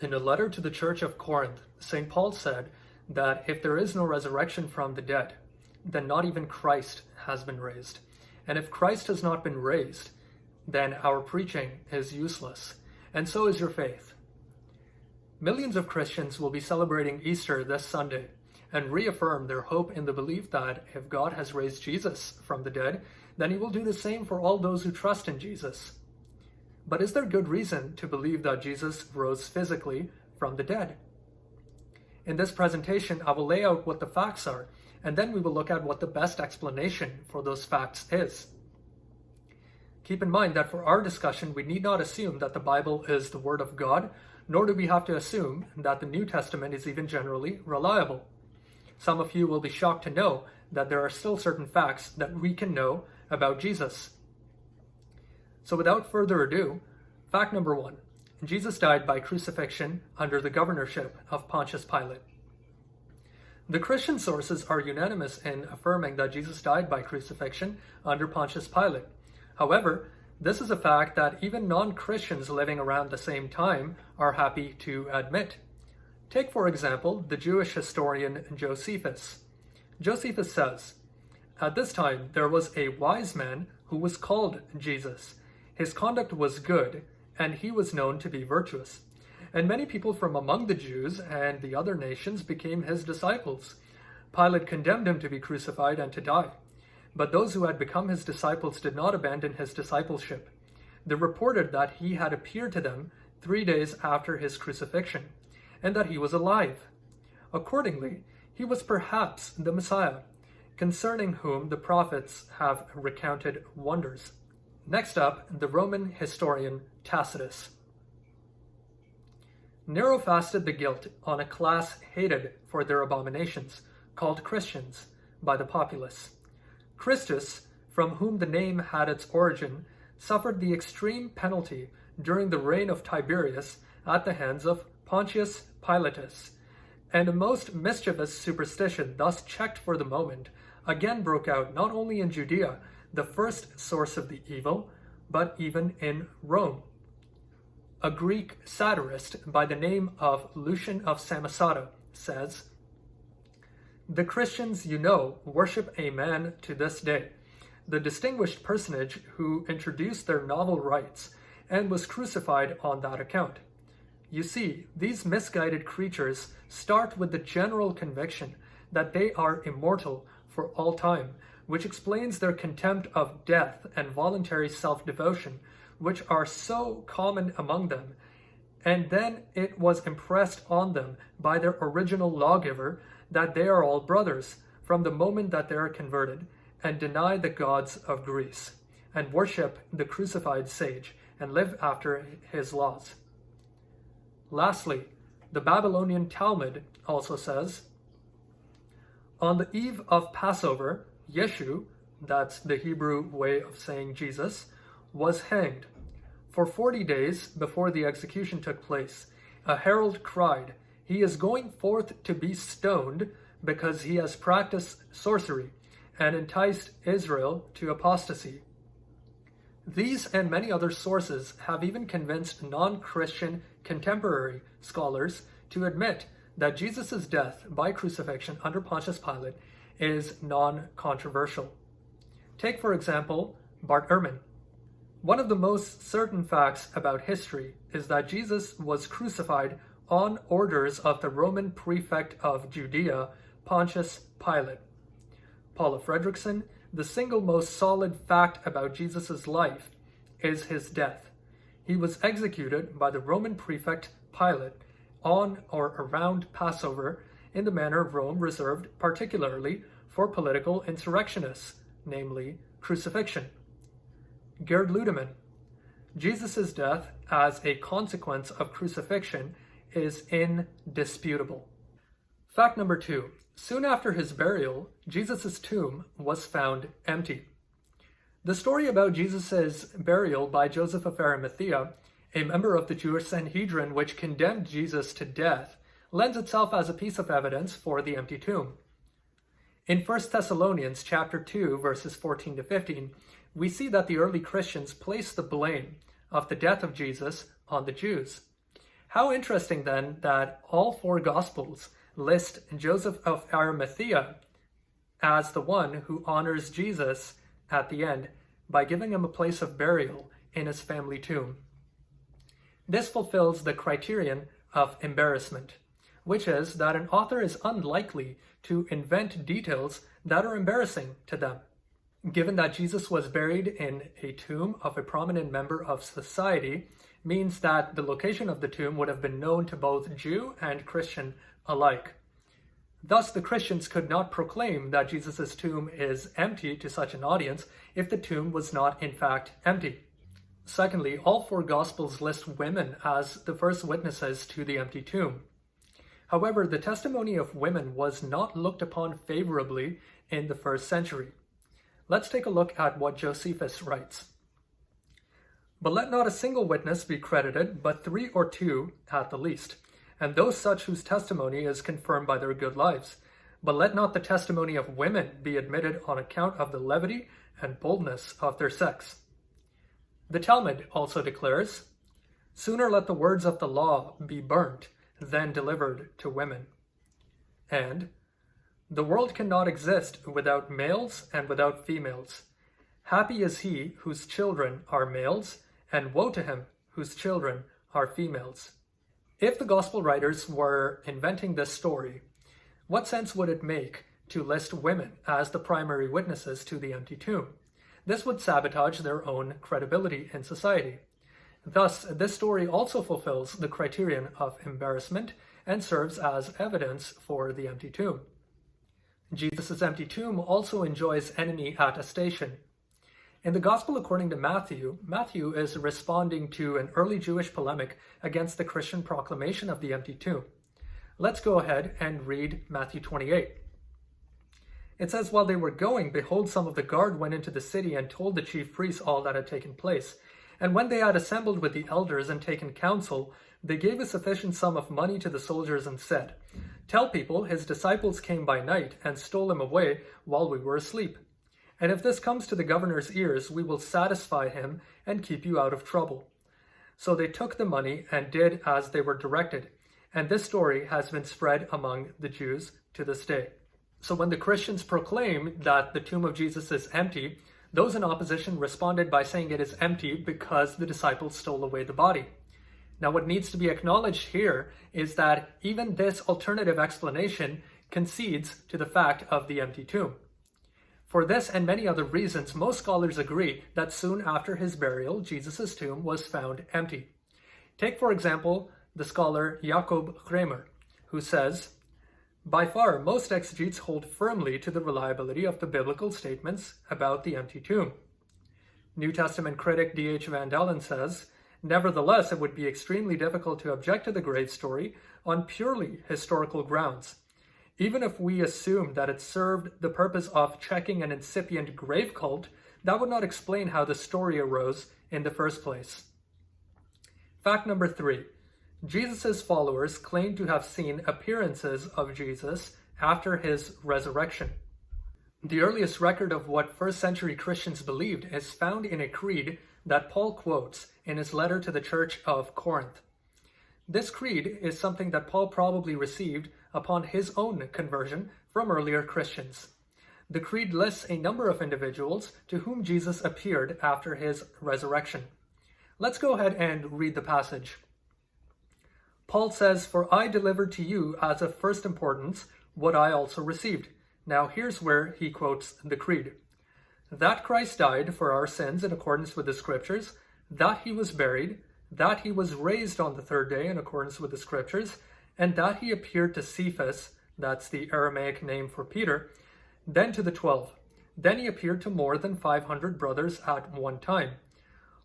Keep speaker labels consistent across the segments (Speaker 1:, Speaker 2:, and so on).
Speaker 1: In a letter to the church of Corinth, St. Paul said that if there is no resurrection from the dead, then not even Christ has been raised. And if Christ has not been raised, then our preaching is useless, and so is your faith. Millions of Christians will be celebrating Easter this Sunday and reaffirm their hope in the belief that if God has raised Jesus from the dead, then he will do the same for all those who trust in Jesus. But is there good reason to believe that Jesus rose physically from the dead? In this presentation, I will lay out what the facts are, and then we will look at what the best explanation for those facts is. Keep in mind that for our discussion, we need not assume that the Bible is the Word of God, nor do we have to assume that the New Testament is even generally reliable. Some of you will be shocked to know that there are still certain facts that we can know about Jesus. So without further ado, fact number 1. Jesus died by crucifixion under the governorship of Pontius Pilate. The Christian sources are unanimous in affirming that Jesus died by crucifixion under Pontius Pilate. However, this is a fact that even non-Christians living around the same time are happy to admit. Take, for example, the Jewish historian Josephus. Josephus says, "At this time there was a wise man who was called Jesus. His conduct was good, and he was known to be virtuous. And many people from among the Jews and the other nations became his disciples. Pilate condemned him to be crucified and to die. But those who had become his disciples did not abandon his discipleship. They reported that he had appeared to them 3 days after his crucifixion, and that he was alive. Accordingly, he was perhaps the Messiah, concerning whom the prophets have recounted wonders." Next up, the Roman historian Tacitus. "Nero fasted the guilt on a class hated for their abominations, called Christians, by the populace. Christus, from whom the name had its origin, suffered the extreme penalty during the reign of Tiberius at the hands of Pontius Pilatus, and a most mischievous superstition, thus checked for the moment, again broke out not only in Judea, the first source of the evil, but even in Rome. A Greek satirist by the name of Lucian of Samosata says, 'The Christians, you know, worship a man to this day, the distinguished personage who introduced their novel rites and was crucified on that account. You see, these misguided creatures start with the general conviction that they are immortal for all time, which explains their contempt of death and voluntary self-devotion, which are so common among them. And then it was impressed on them by their original lawgiver that they are all brothers from the moment that they are converted, and deny the gods of Greece, and worship the crucified sage, and live after his laws.' Lastly, the Babylonian Talmud also says, 'On the eve of Passover, Yeshu,' that's the Hebrew way of saying Jesus, 'was hanged. For 40 days before the execution took place, a herald cried, "He is going forth to be stoned because he has practiced sorcery and enticed Israel to apostasy." These and many other sources have even convinced non-Christian contemporary scholars to admit that Jesus' death by crucifixion under Pontius Pilate is non-controversial. Take, for example, Bart Ehrman. "One of the most certain facts about history is that Jesus was crucified on orders of the Roman prefect of Judea, Pontius Pilate." Paula Fredrickson, "The single most solid fact about Jesus' life is his death. He was executed by the Roman prefect Pilate on or around Passover in the manner Rome reserved particularly for political insurrectionists, namely crucifixion." Gerd Ludemann, "Jesus' death as a consequence of crucifixion is indisputable." Fact number 2. Soon after his burial, Jesus' tomb was found empty. The story about Jesus' burial by Joseph of Arimathea, a member of the Jewish Sanhedrin which condemned Jesus to death, lends itself as a piece of evidence for the empty tomb. In 1 Thessalonians chapter 2, verses 14 to 15, we see that the early Christians placed the blame of the death of Jesus on the Jews. How interesting then that all four Gospels list Joseph of Arimathea as the one who honors Jesus at the end by giving him a place of burial in his family tomb. This fulfills the criterion of embarrassment, which is that an author is unlikely to invent details that are embarrassing to them. Given that Jesus was buried in a tomb of a prominent member of society, means that the location of the tomb would have been known to both Jew and Christian alike. Thus, the Christians could not proclaim that Jesus' tomb is empty to such an audience if the tomb was not in fact empty. Secondly, all four Gospels list women as the first witnesses to the empty tomb. However, the testimony of women was not looked upon favorably in the first century. Let's take a look at what Josephus writes. But let not a single witness be credited, but 3 or 2 at the least, and those such whose testimony is confirmed by their good lives. But let not the testimony of women be admitted on account of the levity and boldness of their sex. The Talmud also declares, sooner let the words of the law be burnt than delivered to women. And the world cannot exist without males and without females. Happy is he whose children are males, and woe to him whose children are females. If the gospel writers were inventing this story, what sense would it make to list women as the primary witnesses to the empty tomb? This would sabotage their own credibility in society. Thus, this story also fulfills the criterion of embarrassment and serves as evidence for the empty tomb. Jesus' empty tomb also enjoys enemy attestation. In the Gospel according to Matthew, Matthew is responding to an early Jewish polemic against the Christian proclamation of the empty tomb. Let's go ahead and read Matthew 28. It says, while they were going, behold, some of the guard went into the city and told the chief priests all that had taken place. And when they had assembled with the elders and taken counsel, they gave a sufficient sum of money to the soldiers and said, tell people his disciples came by night and stole him away while we were asleep. And if this comes to the governor's ears, we will satisfy him and keep you out of trouble. So they took the money and did as they were directed. And this story has been spread among the Jews to this day. So when the Christians proclaimed that the tomb of Jesus is empty, those in opposition responded by saying it is empty because the disciples stole away the body. Now, what needs to be acknowledged here is that even this alternative explanation concedes to the fact of the empty tomb. For this and many other reasons, most scholars agree that soon after his burial, Jesus' tomb was found empty. Take, for example, the scholar Jakob Kramer, who says, by far, most exegetes hold firmly to the reliability of the biblical statements about the empty tomb. New Testament critic D.H. Van Dalen says, nevertheless, it would be extremely difficult to object to the grave story on purely historical grounds. Even if we assume that it served the purpose of checking an incipient grave cult, that would not explain how the story arose in the first place. Fact number 3. Jesus' followers claim to have seen appearances of Jesus after his resurrection. The earliest record of what first century Christians believed is found in a creed that Paul quotes in his letter to the church of Corinth. This creed is something that Paul probably received upon his own conversion from earlier Christians. The creed lists a number of individuals to whom Jesus appeared after his resurrection. Let's go ahead and read the passage. Paul says, for I delivered to you as of first importance what I also received. Now here's where he quotes the creed. That Christ died for our sins in accordance with the scriptures, that he was buried, that he was raised on the third day in accordance with the scriptures, and that he appeared to Cephas, that's the Aramaic name for Peter, then to the 12. Then he appeared to more than 500 brothers at one time.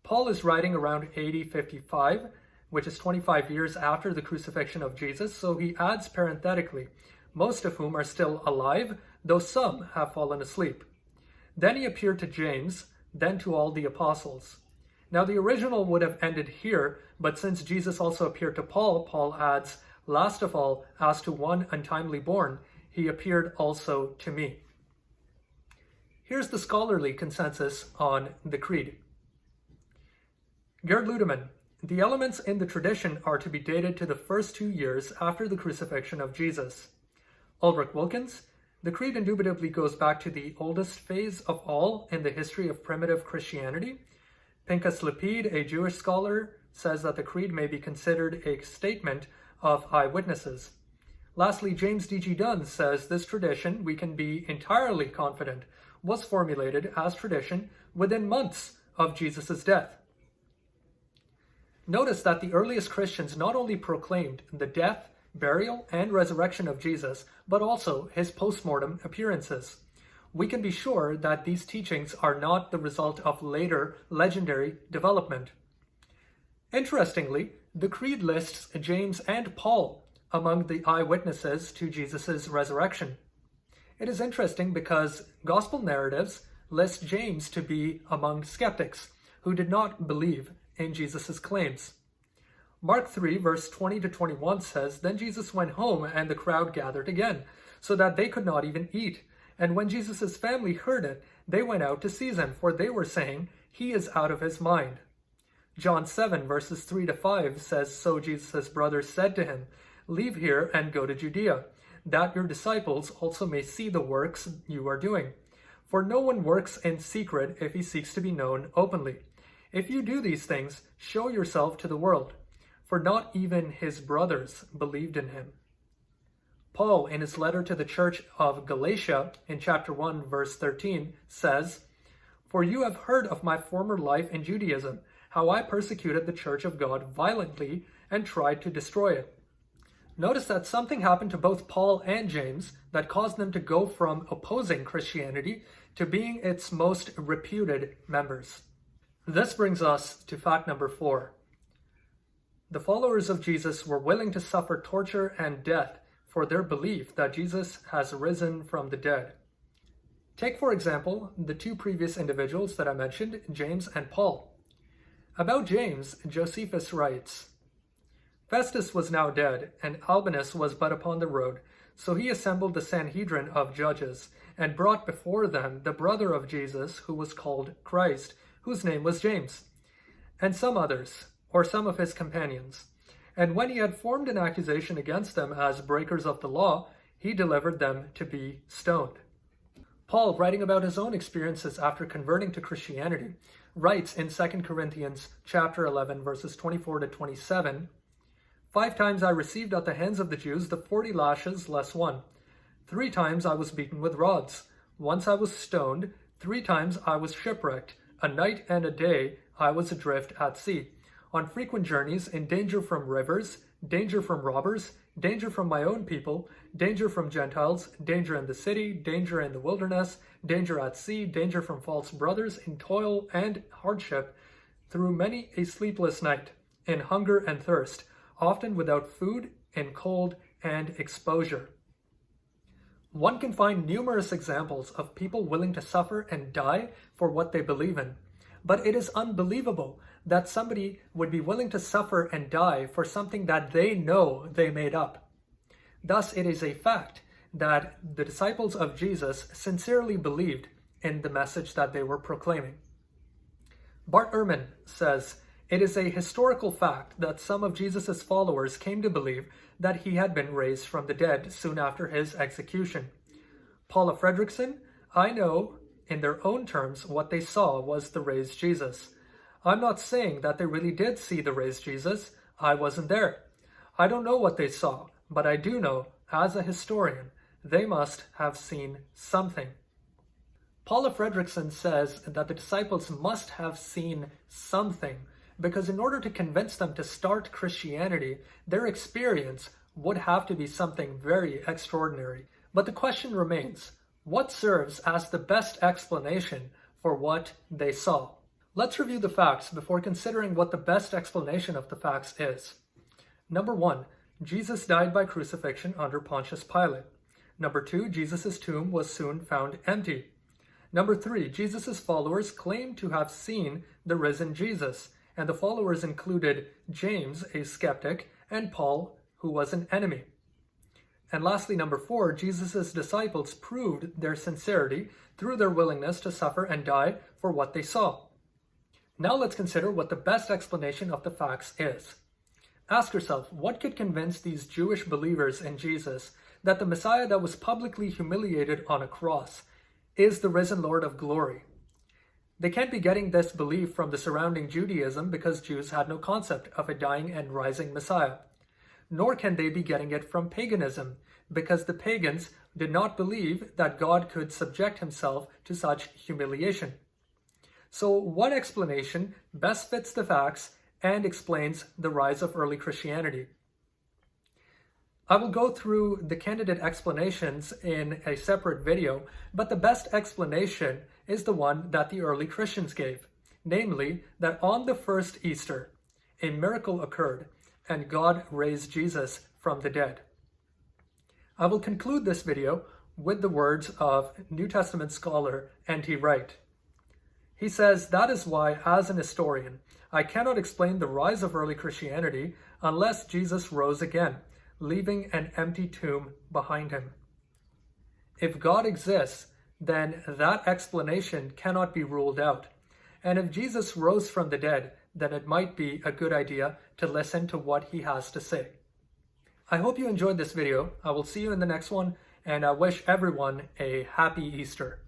Speaker 1: Paul is writing around AD 55, which is 25 years after the crucifixion of Jesus, so he adds parenthetically, most of whom are still alive, though some have fallen asleep. Then he appeared to James, then to all the apostles. Now the original would have ended here, but since Jesus also appeared to Paul, Paul adds, last of all, as to one untimely born, he appeared also to me. Here's the scholarly consensus on the creed. Gerd Ludemann The elements in the tradition are to be dated to the first 2 years after the crucifixion of Jesus. Ulrich Wilkins, the creed indubitably goes back to the oldest phase of all in the history of primitive Christianity. Pinchas Lapid, a Jewish scholar, says that the creed may be considered a statement of eyewitnesses. Lastly, James D.G. Dunn says this tradition, we can be entirely confident, was formulated as tradition within months of Jesus' death. Notice that the earliest Christians not only proclaimed the death, burial, and resurrection of Jesus, but also his post-mortem appearances. We can be sure that these teachings are not the result of later legendary development. Interestingly, the creed lists James and Paul among the eyewitnesses to Jesus' resurrection. It is interesting because gospel narratives list James to be among skeptics who did not believe in Jesus' claims. Mark 3, verse 20 to 21 says, "Then Jesus went home, and the crowd gathered again, so that they could not even eat. And when Jesus' family heard it, they went out to seize him, for they were saying, 'He is out of his mind.'" John 7, verses 3 to 5 says, "So Jesus' brothers said to him, 'Leave here and go to Judea, that your disciples also may see the works you are doing. For no one works in secret if he seeks to be known openly. If you do these things, show yourself to the world.' For not even his brothers believed in him." Paul, in his letter to the church of Galatia, in chapter 1, verse 13, says, "For you have heard of my former life in Judaism, how I persecuted the church of God violently and tried to destroy it." Notice that something happened to both Paul and James that caused them to go from opposing Christianity to being its most reputed members. This brings us to fact number 4. The followers of Jesus were willing to suffer torture and death for their belief that Jesus has risen from the dead. Take, for example, the 2 previous individuals that I mentioned, James and Paul. About James, Josephus writes, "Festus was now dead, and Albinus was but upon the road. So he assembled the Sanhedrin of judges, and brought before them the brother of Jesus, who was called Christ, whose name was James, and some others, or some of his companions. And when he had formed an accusation against them as breakers of the law, he delivered them to be stoned." Paul, writing about his own experiences after converting to Christianity, writes in 2 Corinthians chapter 11, verses 24 to 27, "5 times I received at the hands of the Jews the 40 lashes less one. 3 times I was beaten with rods. Once I was stoned. 3 times I was shipwrecked. A night and a day I was adrift at sea. On frequent journeys, in danger from rivers, danger from robbers, danger from my own people, danger from Gentiles, danger in the city, danger in the wilderness, danger at sea, danger from false brothers, in toil and hardship, through many a sleepless night, in hunger and thirst, often without food, in cold and exposure." One can find numerous examples of people willing to suffer and die for what they believe in. But it is unbelievable that somebody would be willing to suffer and die for something that they know they made up. Thus, it is a fact that the disciples of Jesus sincerely believed in the message that they were proclaiming. Bart Ehrman says, "It is a historical fact that some of Jesus' followers came to believe that he had been raised from the dead soon after his execution. Paula Fredrickson, I know in their own terms what they saw was the raised Jesus. I'm not saying that they really did see the raised Jesus. I wasn't there. I don't know what they saw, but I do know, as a historian, they must have seen something." Paula Fredrickson says that the disciples must have seen something because in order to convince them to start Christianity, their experience would have to be something very extraordinary. But the question remains, what serves as the best explanation for what they saw? Let's review the facts before considering what the best explanation of the facts is. Number 1, Jesus died by crucifixion under Pontius Pilate. Number 2, Jesus' tomb was soon found empty. Number 3, Jesus' followers claimed to have seen the risen Jesus, and the followers included James, a skeptic, and Paul, who was an enemy. And lastly, number 4, Jesus' disciples proved their sincerity through their willingness to suffer and die for what they saw. Now let's consider what the best explanation of the facts is. Ask yourself, what could convince these Jewish believers in Jesus that the Messiah that was publicly humiliated on a cross is the risen Lord of glory? They can't be getting this belief from the surrounding Judaism because Jews had no concept of a dying and rising Messiah. Nor can they be getting it from paganism because the pagans did not believe that God could subject himself to such humiliation. So what explanation best fits the facts and explains the rise of early Christianity? I will go through the candidate explanations in a separate video, but the best explanation is the one that the early Christians gave, namely that on the first Easter, a miracle occurred and God raised Jesus from the dead. I will conclude this video with the words of New Testament scholar N.T. Wright. He says, "That is why, as an historian, I cannot explain the rise of early Christianity unless Jesus rose again, leaving an empty tomb behind him. If God exists, then that explanation cannot be ruled out. And if Jesus rose from the dead, then it might be a good idea to listen to what he has to say." I hope you enjoyed this video. I will see you in the next one, and I wish everyone a happy Easter.